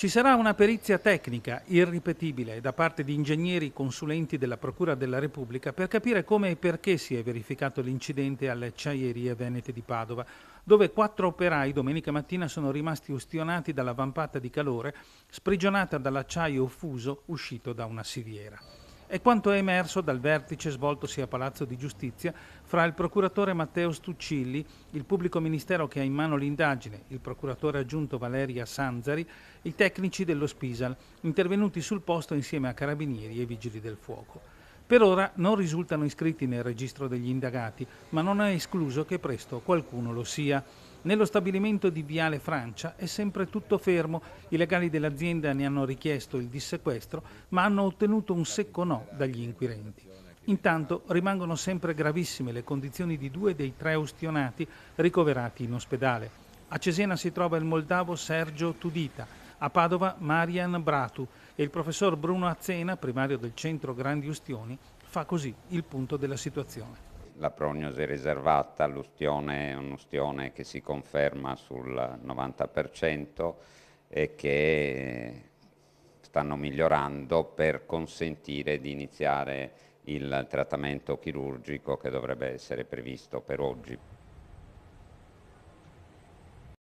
Ci sarà una perizia tecnica irripetibile da parte di ingegneri consulenti della Procura della Repubblica per capire come e perché si è verificato l'incidente alle acciaierie venete di Padova, dove 4 operai domenica mattina sono rimasti ustionati dalla vampata di calore sprigionata dall'acciaio fuso uscito da una siviera. È quanto è emerso dal vertice svoltosi a Palazzo di Giustizia fra il procuratore Matteo Stuccilli, il pubblico ministero che ha in mano l'indagine, il procuratore aggiunto Valeria Sanzari, i tecnici dello Spisal, intervenuti sul posto insieme a carabinieri e vigili del fuoco. Per ora non risultano iscritti nel registro degli indagati, ma non è escluso che presto qualcuno lo sia. Nello stabilimento di Viale Francia è sempre tutto fermo, i legali dell'azienda ne hanno richiesto il dissequestro, ma hanno ottenuto un secco no dagli inquirenti. Intanto rimangono sempre gravissime le condizioni di 2 dei 3 ustionati ricoverati in ospedale. A Cesena si trova il moldavo Sergio Tudita, a Padova Marian Bratu e il professor Bruno Azzena, primario del centro Grandi Ustioni, fa così il punto della situazione. La prognosi riservata all'ustione è un ustione che si conferma sul 90% e che stanno migliorando per consentire di iniziare il trattamento chirurgico che dovrebbe essere previsto per oggi.